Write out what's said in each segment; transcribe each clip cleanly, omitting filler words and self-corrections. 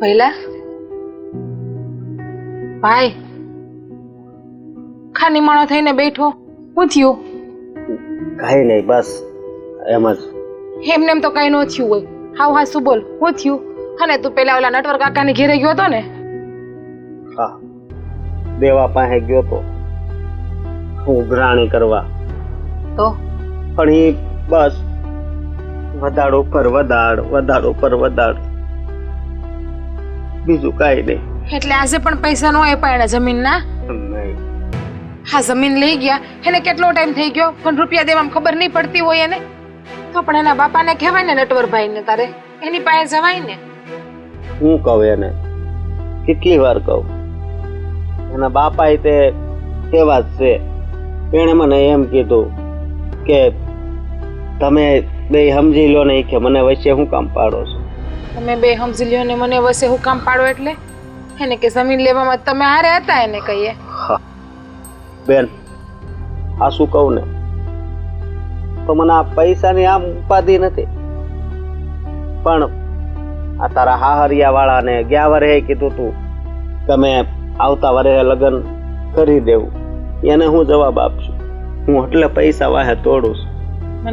પહેલા ભાઈ ખાની માણો થઈને બેઠો, શું થયું? કઈ નહીં, બસ એમ જ. એમને એમ તો કઈ ન થયું હોય. હાવ હા શું બોલ, શું થયું? અને તું પેલા ઓલા નટવર કાકાની ઘેરે ગયો હતો ને? હા, દેવા પાસે ગયો તો ઉઘરાણી કરવા, તો પણ ઈ બસ વધાડ ઉપર વધાડ, વધાડ ઉપર વધાડ, બીજું કઈ નહીં. એટલે આજે પણ પૈસા નો આપ્યા એને જમીનના? નહીં. હા, જમીન લઈ ગયા એને કેટલો ટાઈમ થઈ ગયો, પણ રૂપિયા દેવામાં ખબર નહીં પડતી હોય એને તો. પણ એના બાપાને કહેવાય ને નટવરભાઈ ને, તારે એની પાસે જવાય ને. હું કહું એને, કેટલી વાર કહું, એના બાપા તે એવા જ છે. એણે મને એમ કીધું કે તમે બે સમજી લો ને, કે મને વચ્ચે હું કામ પાડો છો? તમે બે સમજી લ્યો ને મને વસે હું કામ પાડો? એટલે એને કે જમીન લેવામાં તમે હારે હતા એને કહીએ. બેન, આ શું કહું ને, તો મને આ પૈસાની આમ ઉપાધિ નથી, પણ આ તારા હાહરિયા વાળાને ગયા વરહે કીધું તું તમે આવતા વરહે લગ્ન કરી દેવું, એને હું જવાબ આપશું? હું એટલે પૈસા વાહે તોડું છું.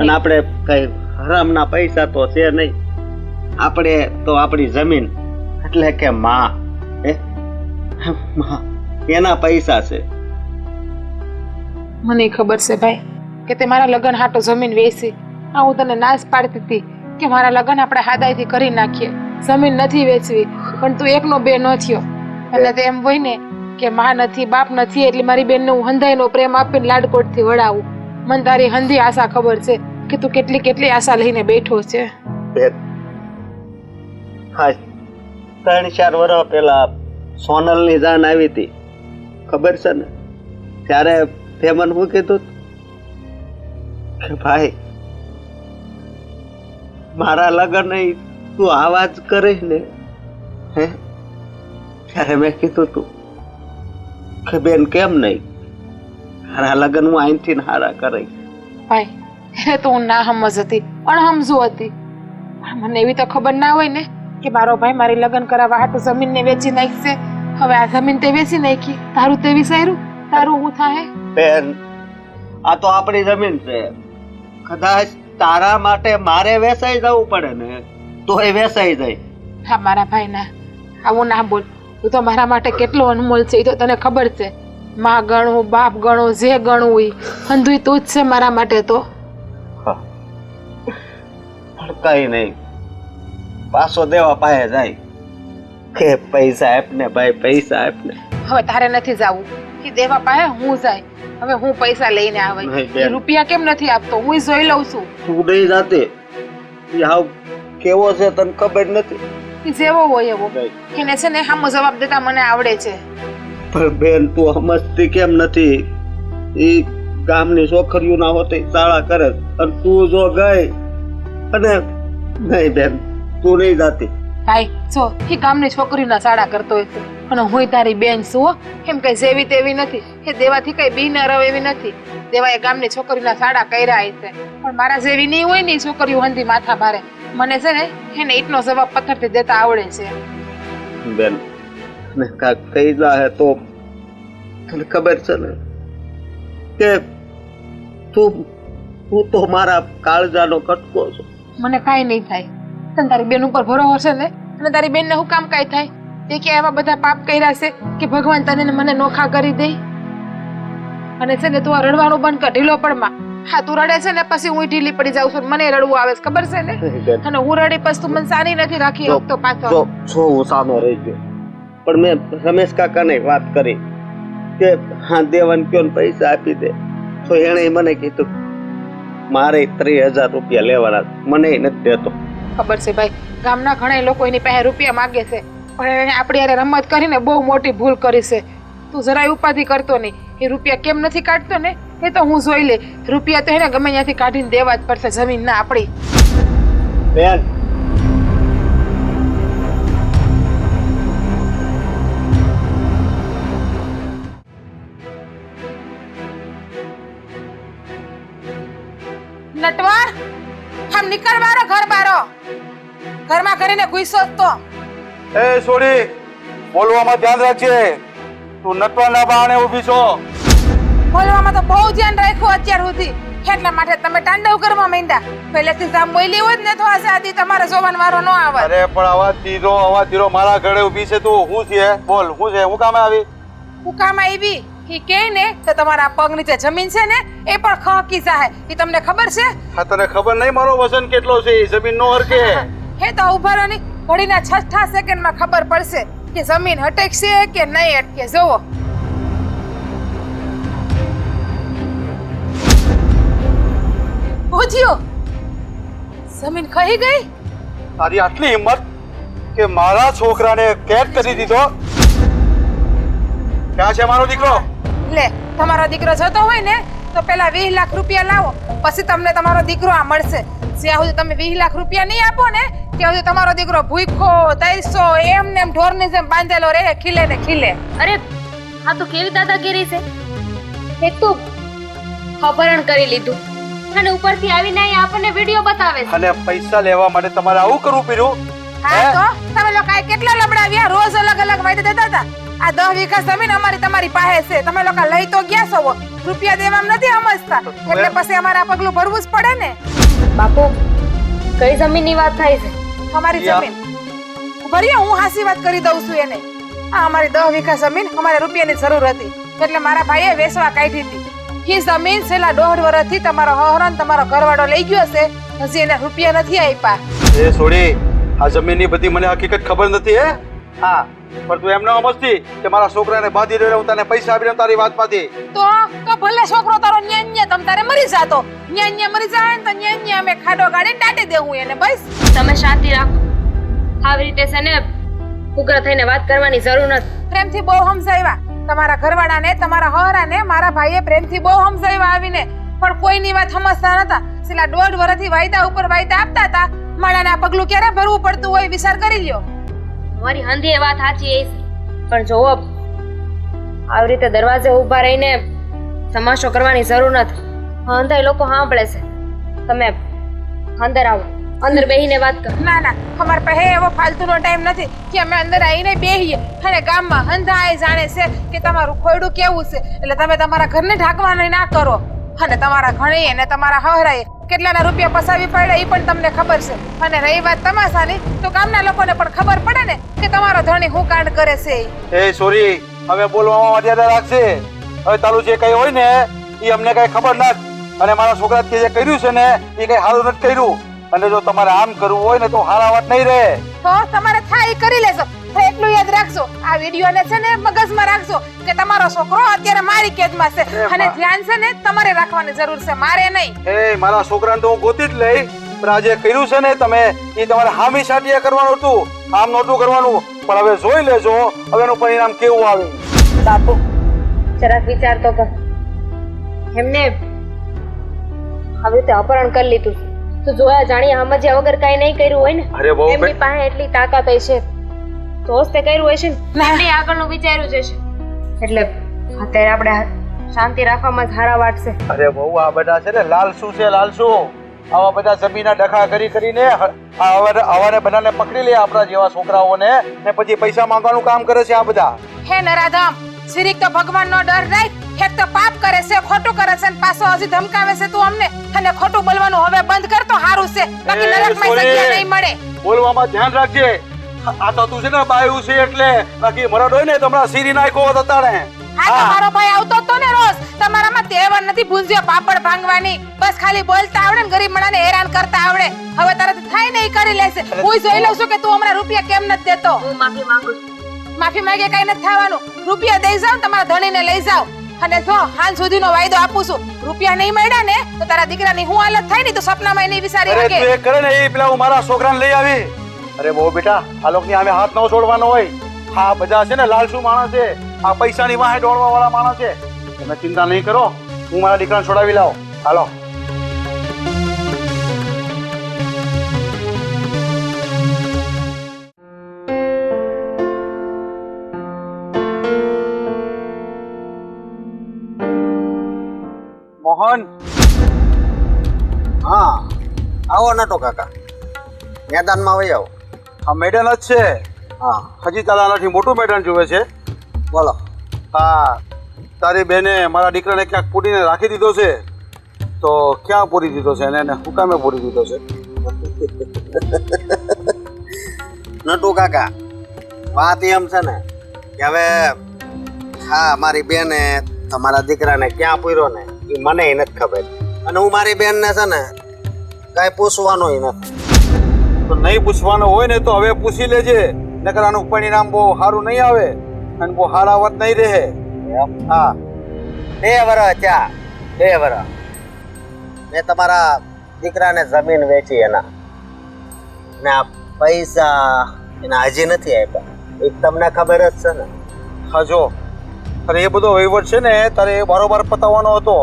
અને આપણે કઈ હરામના પૈસા તો છે નહીં, આપણે તો આપણી જમીન એટલે કે માં એના પૈસા છે. મને ખબર છે ભાઈ કે તે મારા લગ્ન હાટો જમીન વેચી. આ હું તને નાશ પાડતી હતી કે મારા લગ્ન આપણે હાદાઈથી કરી નાખીએ, જમીન નથી વેચવી, પણ તું એકનો બે ન થયો. એટલે તે એમ હોય ને કે માં નથી બાપ નથી, એટલે મારી બેનને હું હંધાઈનો પ્રેમ આપીને લાડકોટથી વળાવું. મને તારી હંધી આશા ખબર છે કે તું કેટલી કેટલી આશા લઈને બેઠો છે. હા, 3-4 વર્ષ પહેલા સોનલની જાન આવી હતી, ખબર છે ને? ત્યારે તે મને શું કીધું કે ભાઈ મારા લગ્ન તું આવા જ કરીશ ને? ત્યારે મેં કીધું તું કે બેન કેમ નહીં, મારા લગ્ન હું અહીંથી હારા કરીશ. ભાઈ એને તો હું ના સમજ હતી, અણહમજુ હતી. મને એવી તો ખબર ના હોય ને કે મારો ભાઈ મારી લગ્ન કરાવવા હાટુ જમીનને વેચી નાખશે. હવે આ જમીન તે વેચી નાખી, તારું તે વિચાર્યું? તારું હું થાય? બેન, આ તો આપણી જમીન છે. કદાચ તારા માટે મારે વેચાઈ જવું પડે ને તો એ વેચાઈ જાય. હા મારા ભાઈ ના, આવું ના બોલ. તું તો મારા માટે કેટલો અનમોલ છે એ તો તને ખબર છે. માં ગણું, બાપ ગણું, જે ગણું હોય હંધુય તું જ છે મારા માટે તો. પણ કઈ નહીં, પાછો દેવા પાસે જાય કે પૈસા આપ ને ભાઈ, પૈસા આપ ને. હવે તારે નથી જાવું કે દેવા પાસે હું જાય. હવે હું પૈસા લઈને આવે, રૂપિયા કેમ નથી આપતો? હું જોઈ લઉં છું. તું નહીં જાતે, હાવ કેવો છે તને ખબર નથી. જેવો હોય એવો એને છે ને સામો જવાબ દેતા મને આવડે છે. પણ બેન, તું સમજતી કેમ નથી? ઈ ગામની છોકરીઓ ના હોતી શાળા કરે, અને તું જો ગઈ અને નહીં બેન, તું નહીં જાતી. ભાઈ જો એ ગામની છોકરીના શાળા કરતો હોય છે, અને હું તારી બેન છું. એમ કઈ જેવી તેવી નથી, એ દેવાથી કઈ બી ન રવ એવી નથી. દેવા એ ગામની છોકરીના શાળા કર્યા છે, પણ મારા જેવી નહીં હોય ને છોકરીઓ હંધી માથા ભારે. મને છે ને એને ઈટનો જવાબ પથ્થરથી દેતા આવડે છે. બેન, ને કાક કહી જાય તો તને ખબર છે ને કે તું તો મારા કાળજાનો કટકો છો. મને કાંઈ નહીં થાય. તને તારી બેન ઉપર ભરોસો છે ને, અને તારી બેનને હું કામ કાંઈ થાય? તે કે એવા બધા પાપ કર્યા છે કે ભગવાન તને ને મને નોખા કરી દે? અને છે ને તું આ રડવાનું બંધ કર, ઢીલો પડમાં. હા, તું રડે છે ને પછી હું ઢીલી પડી જાઉં છું, મને રડવું આવે છે ખબર છે ને? અને હું રડી પછી તું મને સારી નથી રાખી શકતો પાછો. જો હું સાનો રહી ગયો, પણ મેં રમેશ કાકાને વાત કરી કે હા દેવાન કયો પૈસા આપી દે, તો એને મને કીધું મારે 3000 રૂપિયા લેવાના, મને નથી દેતો. ખબર છે ભાઈ, ગામના ઘણા લોકો એની પાસે રૂપિયા માંગે છે, પણ એને આપણી યારે રમત કરીને બહુ મોટી ભૂલ કરી છે. તું જરાય ઉપાધિ કરતો નહીં. એ રૂપિયા કેમ નથી કાઢતો ને એ તો હું જોઈ લે. રૂપિયા તો એને ગમે ત્યાંથી કાઢીને દેવા જ પડશે, જમીન ના આપણી. બેન, નટવર, આમ નીકળ બારો, ઘર બારો. ઘરમાં કરીને ઘૂસો તો એ છોડી બોલવામાં ધ્યાન રાખજે. તું નટવાના બહાને ઊભી છો. બોલવામાં તો બહુ ધ્યાન રાખ્યું અત્યાર સુધી, એટલા માટે તમે તાંડવ કરવા માંડ્યા. પહેલેથી જ આમ બોલી હોત ને તો આ શાદી તમારે જોવાનો વારો ન આવે. અરે પણ અવાજ ધીરો મારા ઘરે ઊભી છે તું. શું છે બોલ, શું છે? હું કામે આવી? હું કામ આવી ઈ કે ને તો તમારા પગ નીચે જમીન છે ને એ પણ ખહકી જાય. ઈ તમને ખબર છે? હા, તને ખબર નહીં મારો વજન કેટલો છે? એ જમીન નો હરકે. હે તો ઉભા રહો ની, ઘડીના 6 સેકન્ડમાં ખબર પડશે કે જમીન હટકશે કે નહીં અટકે. જોવો પૂછ્યો, જમીન ખહી ગઈ. તારી આટલી હિંમત કે મારા છોકરાને કેદ કરી દીધો. ક્યાં છે મારો દીકરો? લે, તમારો દીકરો જતો હોય ને તો પેલા 20 લાખ રૂપિયા લાવો, પછી તમને તમારો દીકરો આ મળશે. જ્યાં સુધી તમે 20 લાખ રૂપિયા નહીં આપો ને ત્યાં સુધી તમારો દીકરો ભૂખો તરસો એમને એમ ઢોરની જેમ બાંધેલો રહે, ખીલે ને ખીલે. અરે આ તો કેવી દાદાગીરી છે. એક તો અપહરણ કરી લીધું અને ઉપરથી આવીને અહીં આપણને વિડિયો બતાવે છે. અને પૈસા લેવા માટે તમારે આવું કરવું પડ્યું? હા તો તમે લોકો કેટલા લબડાવ્યા, રોજ અલગ અલગ વાયદે દેતા હતા. આ 10 વીઘા જમીન અમારી તમારી પાસે છે, તમે લોકો લઈ તો ગયા છો, રૂપિયા દેવામાં નથી સમજતા, એટલે પછી અમારે આ પગલું ભરવું જ પડે ને. બાપુ કઈ જમીનની વાત થાય છે? અમારી જમીન ભરીએ, હું હાસી વાત કરી દઉં છું એને. આ અમારી 10 વીઘા જમીન અમારે રૂપિયાની જરૂર હતી એટલે મારા ભાઈએ વેચવા કાઢી હતી. એ જમીન છેલ્લા 1.5 વર્ષથી તમારો હહરાન તમારો ઘરવાળો લઈ ગયો છે, હજી એને રૂપિયા નથી આપ્યા. એ છોડી, આ જમીનની બધી મને હકીકત ખબર નથી. હે હા, પણ તું એમ ન સમજતી કે મારા છોકરાને બાંધી રહ્યો, હું તને પૈસા આપી રહ્યો તારી વાતમાંથી. તો ભલે છોકરો તારો ન્યા તમ તારે મરી જાતો, ન્યા મરી જાય ને તો ન્યા અમે ખાડો ગાડીને દાટી દેવું એને. બસ તમે શાંતિ રાખો. આવી રીતે છે ને ઉગ્ર થઈને વાત કરવાની જરૂર નથી. પ્રેમથી બહુ સમજાવ્યા તમારા ઘરવાળાને, તમારા હહરાને મારા ભાઈએ પ્રેમથી બહુ સમજાવ્યા આવીને, પણ કોઈની વાત સમજતા નતા. છેલ્લા 1.5 વર્ષથી વાયદા ઉપર વાયદા આપતા હતા. માણાને આ પગલું ક્યારે ભરવું પડતું હોય વિચાર કરી લ્યો. તમારી હંધી એ વાત સાચી એ છે, પણ જોવો આવી રીતે દરવાજે ઊભા રહીને તમાશો કરવાની જરૂર નથી. અંદર લોકો સાંભળે છે. તમે અંદર આવો, અંદર બેહીને વાત કરો. ના ના, અમાર પાસે એવો ફાલતુનો ટાઈમ નથી કે અમે અંદર આવીને બેહીએ. અને ગામમાં હંધાય જાણે છે કે તમારું ખોયડું કેવું છે, એટલે તમે તમારા ઘરને ઢાંકવાનું ના કરો. અને તમારા ઘણી અને તમારા હહરાએ કેટલાના રૂપિયા પસાવી પડ્યા એ પણ તમને ખબર છે. અને રહી વાત તમાશાની, તો ગામના લોકોને પણ ખબર પડે ને કે તમારો ધણી હું કાંડ કરે છે. એ સોરી, હવે બોલવામાં મર્યાદા રાખજે. હવે તારું જે કઈ હોય ને એ અમને કઈ ખબર નથી, અને મારા છોકરા જે કર્યું છે ને એ કઈ સારું નથી કર્યું. અને જો તમારે આમ કરવું હોય ને તો હારા વાત નહીં રહે. તો તમારે થાય એ કરી લેજો. એટલું યાદ રાખજો, આ વિડીયોને છે ને મગજમાં રાખજો કે તમારો છોકરો અત્યારે મારી કેદમાં છે, અને ધ્યાન છે ને તમારે રાખવાની જરૂર છે, મારે નહીં. એ મારા છોકરાને તો હું ગોતી જ લઈ, પણ આ જે કર્યું છે ને તમે એ તમારે હામી સાટીએ કરવાનું હતું, આમ નહોતું કરવાનું. પણ હવે જોઈ લેજો હવેનું પરિણામ કેવું આવે. બાપુ જરાક વિચાર તો કર. એમને આવી રીતે અપહરણ કરી લીધું તો જોયા જાણ્યા સમજ્યા વગર કઈ નહીં કર્યું હોય ને. અરે બહુ એમની પાસે એટલી તાકાત હશે તો જ તે કર્યું હશે ને. એમને આગળનું વિચાર્યું જ હશે. એટલે અત્યારે આપણે શાંતિ રાખવામાં જ હારા વાટશે. અરે બહુ આ બધા છે ને લાલસુ છે, લાલસુ. આવા બધા જમીનના ડખા કરીને આવાને બધાને પકડી લે આપણા જેવા છોકરાઓને, ને પછી પૈસા માંગવાનું કામ કરે છે આ બધા. હે નરાધમ, શરીક તો ભગવાનનો ડર રાખ. એક તો પાપ કરે છે, ખોટું કરે છે, અને પાછો હજી ધમકાવે છે તું અમને. અને ખોટું બોલવાનું હવે બંધ કર તો સારું છે, બાકી નરકમાં જગ્યા નહીં મળે. બોલવામાં ધ્યાન રાખજે. આ તો તું છે ને બાયું છે એટલે, બાકી મરદ હોય ને તો હમણાં સીરી નાખ્યો હોત અત્યારે. હા, તમારો ભાઈ આવતો તો ને રોજ. તમારામાં તહેવાર નથી ભૂંજ્યો પાપડ ભાંગવાની, બસ ખાલી બોલતા આવડે ને ગરીબ માણસને હેરાન કરતા આવડે. હવે તરત થાય ને ઈ કરી લેશે. હું જોઈ લઉં છું કે તું હમણાં રૂપિયા કેમ નથી દેતો. હું માફી માંગુ છું. માફી માંગે કઈ નથી થવાનું. રૂપિયા દઈ જાવ, તમારા ધણીને લઈ જાવ. અને જો હાલ સુધીનો વાયદો આપું છું, રૂપિયા નહીં મળ્યા ને તો તારા દીકરાની હું હાલત થાય ને તો સપનામાં નહીં વિચારી અરે શકે. તું એ કરે ને એ પેલા હું મારા છોકરાને લઈ આવી. અરે બહુ બેટા, આ લોકની આમે હાથ ન છોડવાનો હોય. હા બધા છે ને લાલસુ માણસ છે, આ પૈસાની વાહે દોડવા વાળા માણસ છે. તમે ચિંતા નહીં કરો, હું મારા દીકરાને છોડાવી લાવ. હાલો. મોહન. હા, આવો નટો કાકા, મેદાનમાં વહી આવો. આ મેડલ જ છે. હા હજી તારા આનાથી મોટું મેદાન જોવે છે. બોલો. હા, તારી બેને મારા દીકરાને ક્યાંક પૂરીને રાખી દીધો છે. તો ક્યાં પૂરી દીધો છે એને હું કામે પૂરી દીધો છે? નટુ કાકા, વાત એમ છે ને કે હવે હા મારી બેને તમારા દીકરાને ક્યાં પૂર્યો ને એ મને નથી ખબર, અને હું મારી બેનને છે ને કાંઈ પૂછવાનો નથી. તો નહીં પૂછવાનું હોય ને તો હવે પૂછી લેજે, નકર આનું પરિણામ બહુ સારું નહીં આવે અને બહુ સારા વાત નહીં રહે. હા, 2 વર્ષ થયા, 2 વર્ષ મેં તમારા દીકરાને જમીન વેચી એના, ને આ પૈસા એના હજી નથી આપ્યા. એ તમને ખબર જ છે ને. હા જો, અરે એ બધો વહીવટ છે ને તારે એ બરોબર પતાવવાનો હતો,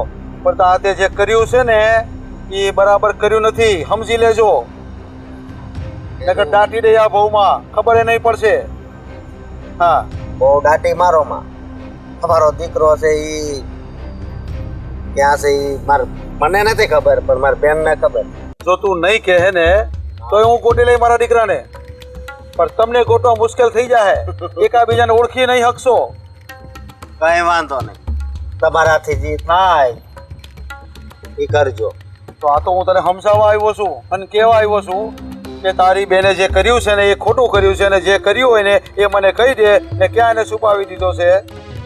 પણ તાતે જે કર્યું છે ને એ બરાબર કર્યું નથી, સમજી લેજો. નકર દાટી દે આ બહુમાં, ખબર એ નહીં પડશે. હા, બહુ દાટી મારો માં. તમારો દીકરો છે એ ક્યાં છે એ મને નથી ખબર, પણ મારી બેનને ખબર. જો તું નહીં કહે ને તો હું ગોતી લઈ મારા દીકરાને, પણ તમને ગોતવા મુશ્કેલ થઈ જાય, એકાબીજાને ઓળખી નહીં શકશો. કઈ વાંધો નહીં, તમારાથી જે થાય એ કરજો. તો આ તો હું તને સમજાવવા આવ્યો છું અને કહેવા આવ્યો છું કે તારી બેને જે કર્યું છે ને એ ખોટું કર્યું છે, અને જે કર્યું હોય ને એ મને કહી દે ને ક્યાં એને છુપાવી દીધો છે.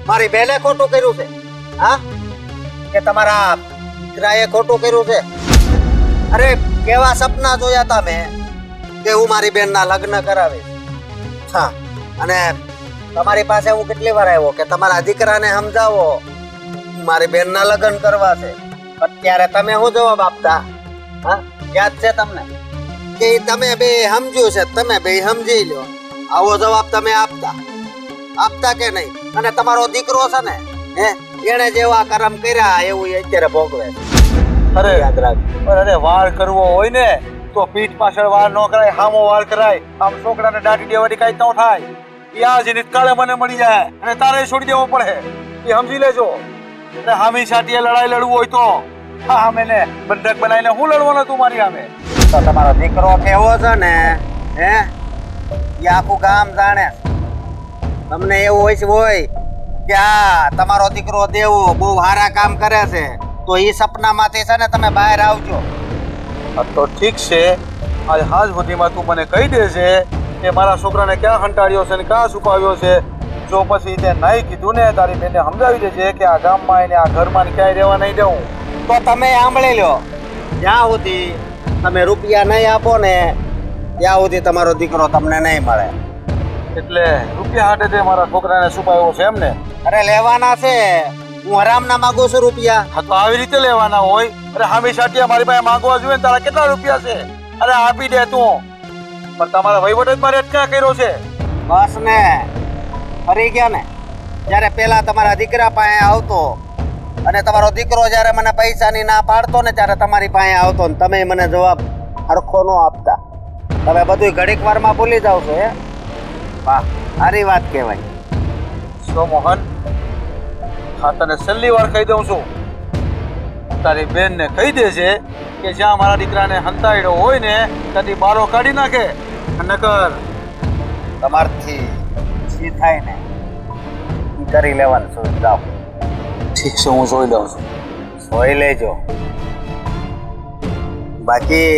મારી બેને ખોટું કર્યું છે? હા, કે તમારા દીકરાએ ખોટું કર્યું છે? અરે કેવા સપના જોયા હતા મેં કે હું મારી બેનના લગ્ન કરાવીશ. હા, અને તમારી પાસે હું કેટલી વાર આવ્યો કે તમારા દીકરાને સમજાવો મારી બેનના લગ્ન કરવા છે. અત્યારે તમે શું જવાબ આપતા? હા, યાદ છે તમને કે તમે બે સમજ્યું છે, તમે બે સમજી લો, આવો જવાબ તમે આપતા કે નહીં? અને તમારો દીકરો છે ને એને જેવા કર્મ કર્યા એવું અત્યારે ભોગવે છે. અરે યાદ રાખ. અરે વાળ કરવો હોય ને તો પીઠ પાછળ વાળ ન કરાય, હામો વાળ કરાય. આમ છોકરાને દાટી દેવાની કઈ ન થાય. ત્યાં જ નિકાળે મને મળી જાય અને તારે છોડી દેવો પડે, એ સમજી લેજો. અને હામી સાટીએ લડાઈ લડવું હોય તો હા મેને બંધક બનાવીને હું લડવાનો તું મારી સામે? તો તમારો દીકરો કેવો છે ને એ આખું ગામ જાણે. તમને એવું હોય કે આ તમારો દીકરો દેવો બહુ સારા કામ કરે છે, તો એ સપનામાંથી છે ને તમે બહાર આવજો. તો ઠીક છે, આજ હાજ સુધીમાં તું મને કહી દેજે કે મારા છોકરાને ક્યાં હંટાડ્યો છે ને ક્યાં છુપાવ્યો છે. જો પછી તે નહીં કીધું ને તારી બેને સમજાવી દેજે કે આ ગામમાં એને આ ઘરમાં ક્યાંય રહેવા નહીં દઉં. તો તમે સાંભળી લો, જ્યાં સુધી તમે રૂપિયા નહીં આપો ને ત્યાં સુધી તમારો દીકરો તમને નહીં મળે. એટલે રૂપિયા હાટે તે મારા છોકરાને છુપાવ્યો છે એમ ને? અરે લેવાના છે, હું હરામના માંગુ છું રૂપિયા. હા તો આવી રીતે લેવાના હોય? અરે હામી સાટીયા મારી પાસે માંગવા જોઈએ ને, તારા કેટલા રૂપિયા છે? અરે આપી દે તું, પણ તમારા વહીવટ જ મારે ક્યાં કર્યો છે? બસ ને ફરી ગયા ને. જ્યારે પેલા તમારા દીકરા પાસે આવતો અને તમારો દીકરો જ્યારે મને પૈસાની ના પાડતો ને ત્યારે તમારી પાસે આવતો ને તમે મને જવાબ સરખો ન આપતા. તમે બધું ઘડીક વારમાં ભૂલી જાવ છો. વાહ, સારી વાત કહેવાય. સો મોહન, હા તને છેલ્લી વાર કહી દઉં છું, તારી બેનને કહી દેજે કે જ્યાં મારા દીકરાને હંતાડ્યો હોય ને ત્યાંથી બારો કાઢી નાખે. નકર તમારથી જે થાય ને એ કરી લેવાનું છું. જાઓ. ઠીક છે, હું જોઈ લઉં છું. જોઈ લેજો. બાકી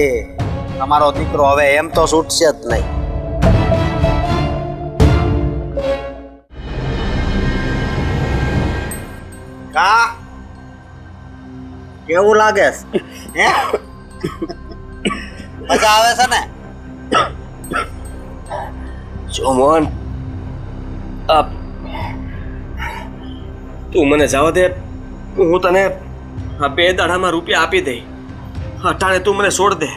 તમારો દીકરો હવે એમ તો છૂટશે જ નહીં. કા કેવું લાગે છે? મજા આવે છે ને? જો મોહન, તું મને જવા દે, હું તને આ 2 દાડામાં રૂપિયા આપી દઈ. અટાણે તું મને છોડ દે.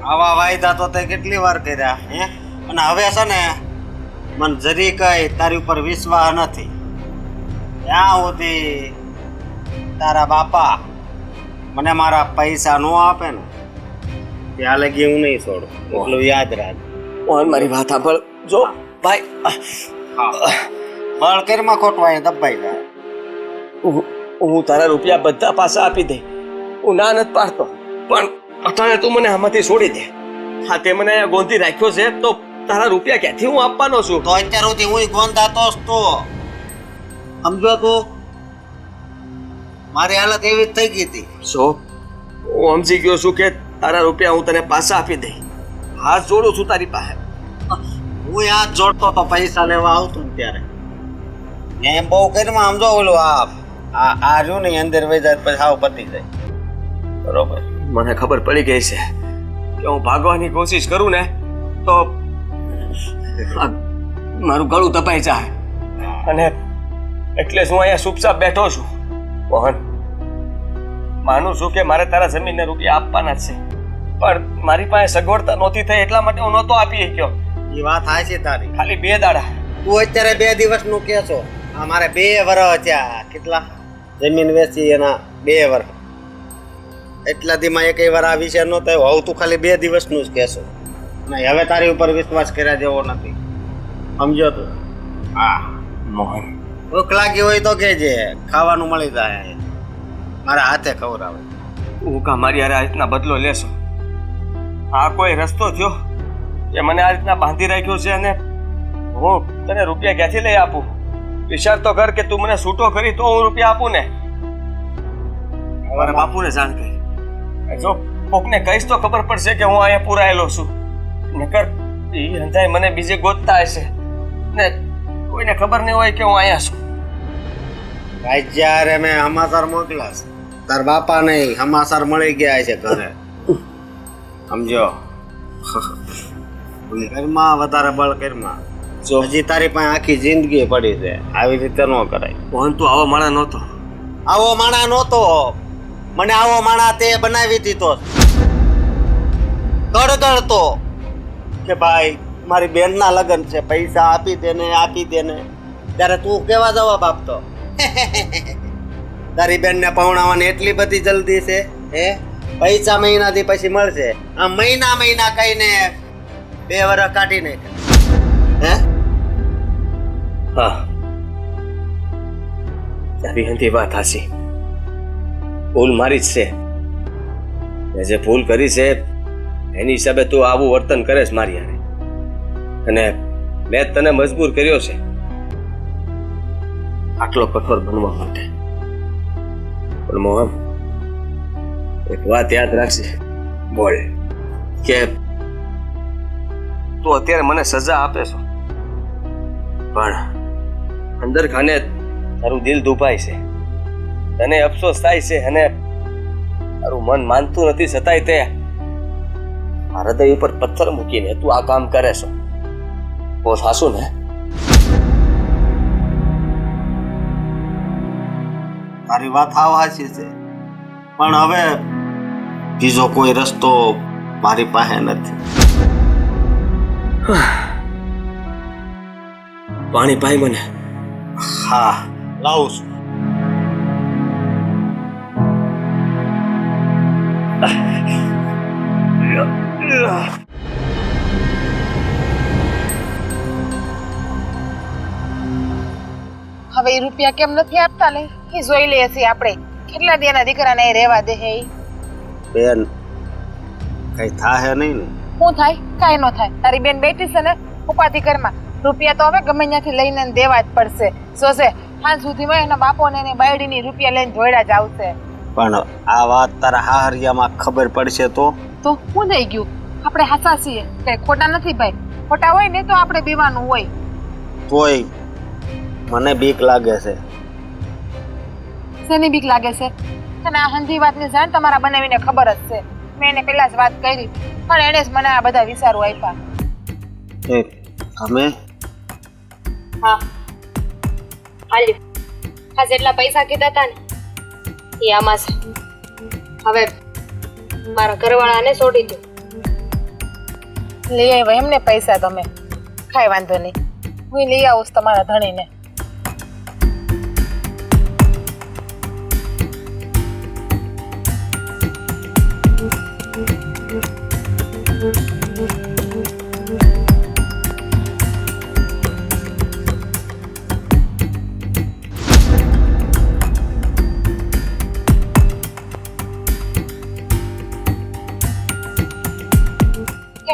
આવા વાયદા તો તે કેટલી વાર કર્યા અને હવે છે ને મને જરી કઈ તારી ઉપર વિશ્વાસ નથી. ત્યાં સુધી તારા બાપા મને મારા પૈસા ન આપે ને ત્યાં લગી હું નહીં છોડું, એટલું યાદ રાખ. મોહન મારી વાત સાંભળ. જો ભાઈ, બળ કરીમાં ખોટવાય દબાઈ જાય. હું તારા રૂપિયા બધા પાછા આપી દે, હું ના નથી પાડતો, પણ અટાણે તું મને આમાંથી છોડી દે. હા, તે મને અહીંયા ગોંધી રાખ્યો છે તો તારા રૂપિયા ક્યાંથી હું આપવાનો છું? તો અત્યાર સુધી હું ગોંધાતો જ તો સમજો તું મારી હાલત એવી જ થઈ ગઈ હતી. સો હું સમજી ગયો છું કે તારા રૂપિયા હું તને પાછા આપી દઈ. હાથ જોડું છું તારી પાસે. હું હાથ જોડતો તો પૈસા લેવા આવતો ને ત્યારે એમ બહુ કરીમાં સમજો ઓલું આ રહ્યું ને અંદર વહી જાય પછી હાવ પતી જાય. બરોબર મને ખબર પડી ગઈ છે કે હું ભાગવાની કોશિશ કરું ને તો આ મારું ગળું દબાઈ જાય અને એટલે જ હું અહીંયા ચૂપચાપ બેઠો છું. મોહન, માનું છું કે મારે તારા જમીનને રૂપિયા આપવાના જ છે, પણ મારી પાસે સગવડતા નહોતી થઈ એટલા માટે હું નહોતો આપી શક્યો. એ વાત થાય છે તારી. ખાલી 2 દાડા. તું અત્યારે 2 દિવસનું કે છો. અમારે 2 વર્ષ થયા. કેટલા જમીન વેચી એના 2 વર્ષ. એટલા દીમાં એક વાર આ વિષય નો થયો. હવે તું ખાલી 2 દિવસનું જ કહેશો. નહીં, હવે તારી ઉપર વિશ્વાસ કર્યા જેવો નથી. સમજો તું? હા મોહન, ભૂખ લાગી હોય તો કહેજે, ખાવાનું મળી જાય. મારા હાથે ખવડાવે. હું કા મારી હારે આ રીતના બદલો લેશો? આ કોઈ રસ્તો થયો કે મને આ રીતના બાંધી રાખ્યો છે અને હું તને રૂપિયા ક્યાંથી લઈ આપું? વિચાર તો કર કે તું મને છૂટો કરી તો હું રૂપિયા આપું ને. મારા બાપુને જાણ કરી. જો કોકને કહીશ તો ખબર પડશે કે હું અહીંયા પુરાયેલો છું. નકર એ અંધાય મને બીજે ગોતતા હશે ને કોઈને ખબર નહીં હોય કે હું અહીંયા છું. રાજ્યારે મેં સમાચાર મોકલ્યા છે. તાર બાપા નહીં સમાચાર મળી ગયા છે ઘરે. સમજો? ઘરમાં વધારે બળ ઘરમાં. જો હજી તારી પાસે આખી જિંદગી પડી છે. આવી રીતે ન કરાય. મોહન, તું આવો માણા નહોતો. આવો માણા નહોતો. મને આવો માણા તે બનાવી દીધો. ગડગડતો કે ભાઈ મારી બેનના લગ્ન છે, પૈસા આપી દે ને. ત્યારે તું કેવા જવાબ આપતો? તારી બેનને પહોંચાડવાની એટલી બધી જલ્દી છે? હે, પૈસા મહિનાથી પછી મળશે. આ મહિના કહીને 2 વર્ષ કાઢી નાખ્યા. હે? હા, તારી હંધી વાત હાચી. ભૂલ મારી જ છે. મેં જે ભૂલ કરી છે એની હિસાબે તું આવું વર્તન કરે છે મારી હારે, અને મેં જ તને મજબૂર કર્યો છે આટલો કઠોર બનવા માટે. પણ મોહન, એક વાત યાદ રાખજે. બોલ. કે તું અત્યારે મને સજા આપે છો, પણ અંદર ખાને તારું દિલ દુભાય છે, તને અફસોસ થાય છે અને તારું મન માનતું નથી, છતાંય તે આ હૃદય ઉપર પથ્થર મૂકીને તું આ કામ કરે છો. બહુ સાસુ ને? તારી વાત હાવ હાચી છે, પણ હવે બીજો કોઈ રસ્તો મારી પાસે નથી. પાણી પાઈ મને. હા, લાવું છું. હવે એ રૂપિયા કેમ નથી આપતા ને એ જોઈ લઈએ છીએ આપણે. કેટલા દિયાના દીકરાને એ રહેવા દે હે? બેન, કઈ થાય નહીં ને? શું થાય? કાંઈ ન થાય. તારી બેન બેઠી છે ને ઉપાધિ ઘરમાં. રૂપિયા તો હવે ગમે ત્યાંથી લઈને દેવા જ પડશે. જોશે હાલ સુધીમાં એના બાપોને એની બાયડીની રૂપિયા લઈને ધોળા જ આવશે. પણ આ વાત તારા હાહરિયામાં ખબર પડશે તો તો શું થઈ ગયું? આપણે હાચા છીએ, કઈ ખોટા નથી ભાઈ. ખોટા હોય ને તો આપણે બીવાનું હોય. તોય મને બીક લાગે છે. શેની બીક લાગે છે? અને આ હંધી વાતની જાણ તમારા બનાવીને ખબર જ છે. મેં એને પહેલા જ વાત કરી પણ એણે જ મને આ બધા વિચારો આપ્યા. તમે? હા, હાલ્યો. આ જેટલા પૈસા કીધા હતા ને એ આમાં છે. હવે મારા ઘરવાળાને છોડી દો. લઈ આવ્યા એમને પૈસા તમે? કાંઈ વાંધો નહીં, હું લઈ આવું છું તમારા ધણીને.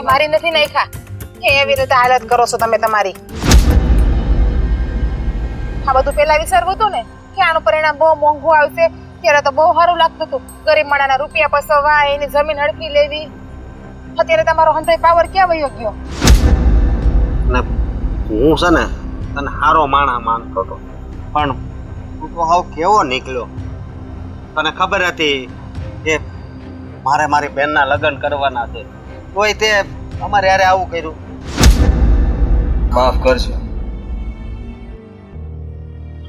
મારી નથી નાખ્યા, કે એવી રીતે હાલત કરો છો તમે તમારી? આ બધું પેલા વિચારવું હતું ને કે આનું પરિણામ બહુ મોંઘું આવશે. ત્યારે તો બહુ સારું લાગતું હતું, ગરીબ માણાના રૂપિયા પસવવા, એની જમીન હડપી લેવી. અત્યારે તમારો હંધાઈ પાવર ક્યાં વયો ગયો? ને હું છે ને તને હારો માણા માનતો હતો, પણ તું તો હાવ કેવો નીકળ્યો. તને ખબર હતી કે મારે મારી બહેનના લગ્ન કરવાના છે, તોય તે અમારે યારે આવું કર્યું. માફ કરજો,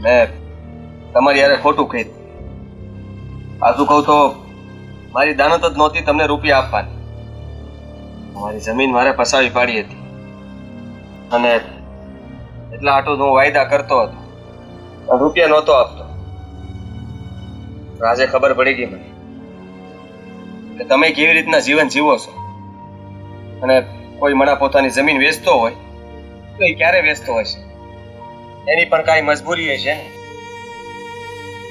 મેં તમારી યારે ખોટું કહી. સાચું કહું તો મારી દાનત જ નહોતી તમને રૂપિયા આપવાની. તમારી જમીન મારે પસાવી પાડી હતી અને એટલા આટલું હું વાયદા કરતો હતો, પણ રૂપિયા નહોતો આપતો. આજે ખબર પડી ગઈ મને કે તમે કેવી રીતના જીવન જીવો છો, અને કોઈ મણા પોતાની જમીન વેચતો હોય તો એ ક્યારે વેચતો હોય છે, એની પણ કાંઈ મજબૂરી હોય છે.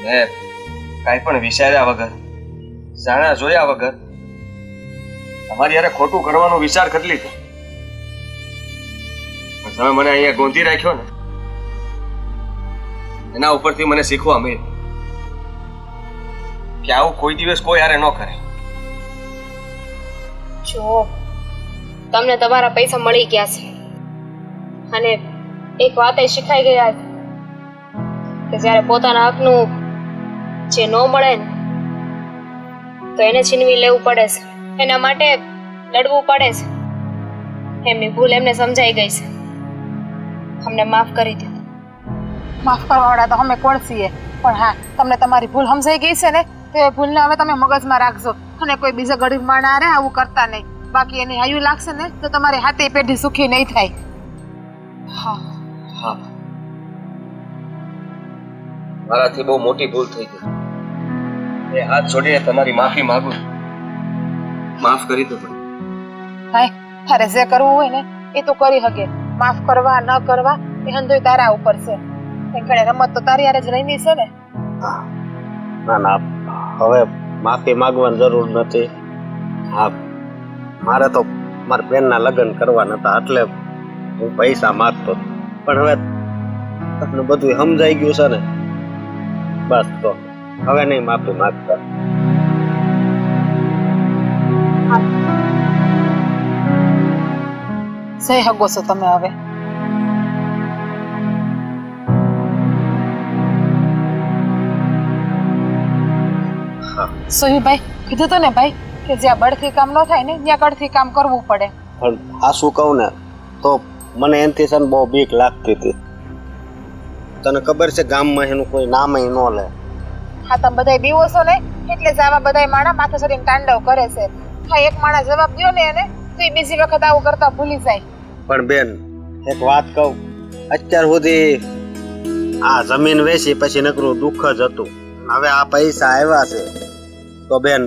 મેં કાંઈ પણ વિચાર્યા વગર, જાણ્યા જોયા વગર તમારી યારે ખોટું કરવાનો વિચાર કરી લીધો. પણ તમે મને અહીંયા ગોંધી રાખ્યો ને, એના ઉપરથી મને શીખવા મળ્યું કે આવું કોઈ દિવસ કોઈ હારે ન કરે. જો તમને તમારા પૈસા મળી ગયા છે, અને એક વાત એ શીખાઈ ગયા છે કે જ્યારે પોતાના હકનું જે ન મળે ને તો એને છીનવી લેવું પડે છે, એના માટે લડવું પડે છે. એમની ભૂલ એમને સમજાઈ ગઈ છે, અમને માફ કરી દો. માફ કરવાવાળા તો અમે કોણ છીએ? પણ હા, તમને તમારી ભૂલ સમજાઈ ગઈ છે ને, તો એ ભૂલને હવે તમે મગજમાં રાખજો અને કોઈ બીજા ગરીબ માણસ હારે આવું કરતા નહીં. બાકી એની હાયું લાગશે ને તો તમારી હાથે પેઢી સુખી નહીં થાય. હા, હા, મારાથી બહુ મોટી ભૂલ થઈ ગઈ. એ હાથ જોડીને તમારી માફી માંગુ છું. માફ કરી દો. ભાઈ, તારે જે કરવું હોય ને એ તું કરી શકે. માફ કરવા ન કરવા એ હંધોય તારા ઉપર છે. ઘણે રમત તો તારી હારે જ રમી છે ને. ના ના, હવે માફી માંગવાની જરૂર નથી. હા, મારે તો મારી બેનના લગ્ન કરવા નતા એટલે હું પૈસા માંગતો હતો. પણ હવે તમને બધું સમજાઈ ગયું છે ને, બસ તો હવે નહીં માફી માંગતા. સહી હગો છો તમે હવે. સોહીભાઈ, કીધું તો ને ભાઈ કે જ્યાં બળથી કામ ન થાય ને ત્યાં કડથી કામ કરવું પડે. પણ આ શું કહું ને તો મને એનથી છે ને બહુ બીક લાગતી હતી. તને ખબર છે ગામમાં એનું કોઈ નામ ન લે. હા, તમે બધા બીવો છો ને એટલે જ આવા બધા માણા માથે ચડીને તાંડવ કરે છે. હા, એક માણસ જવાબ દ્યો ને એને તો એ બીજી વખત આવું કરતા ભૂલી જાય. પણ બેન, એક વાત કહું, અત્યાર સુધી આ જમીન વેચી પછી નકરું દુઃખ જ હતું. હવે આ પૈસા આવ્યા છે તો બેન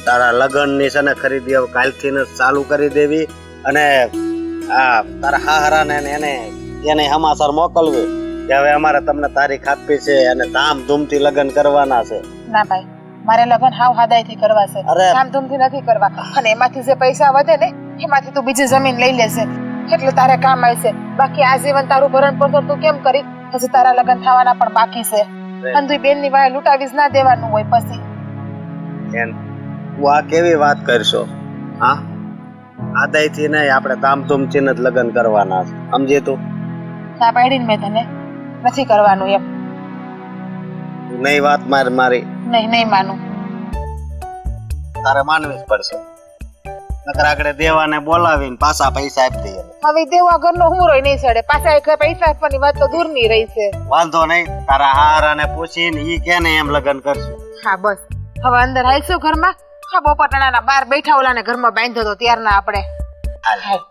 તારા લગ્નની છે ને ખરીદી હવે કાલથી ને ચાલુ કરી દેવી, અને આ તારા હાહરાને એને સમાચાર મોકલવી કે હવે અમારે તમને તારીખ આપી છે અને ધામધૂમથી લગ્ન કરવાના છે. ના ભાઈ, મારે લગ્ન હાવ હાદાઈથી કરવા છે, ધામધૂમથી નથી કરવા. અને એમાંથી જે પૈસા વધે ને એમાંથી તું બીજી જમીન લઈ લેશે એટલે તારે કામ આવશે. બાકી આ જીવન તારું ભરણ પોષણ તું કેમ કરી? હજી તારા લગ્ન થવાના પણ બાકી છે. અંધુઈ બેનની વાય લૂંટાવી જ ના દેવાનું હોય પછી. તું આ કેવી વાત કરશો? હા, આદાયથી નહીં, આપણે ધામધૂમથી જ લગ્ન કરવાના છે, સમજે તું? ના પાડીને મેં તને નથી કરવાનું એમ. નહીં વાત મારી નહીં માનું. તારે માનવી જ પડશે, નકર આગળ દેવાને બોલાવીને પાછા પૈસા આપી દઈએ. હવે દેવા ઘરનો હુમરોય નહીં સડે, પાછા એક પૈસા આપવાની વાત તો દૂરની રહી છે. વાંધો નહીં, તારા હારાને પૂછીને ઈ કેને એમ લગ્ન કરશું. હા બસ, હવે અંદર આવીશું ઘરમાં. હા, બપોર ટણાના બહાર બેઠા ઓલાને ઘરમાં બાંધ્યો તો ત્યારના આપણે. હાલ.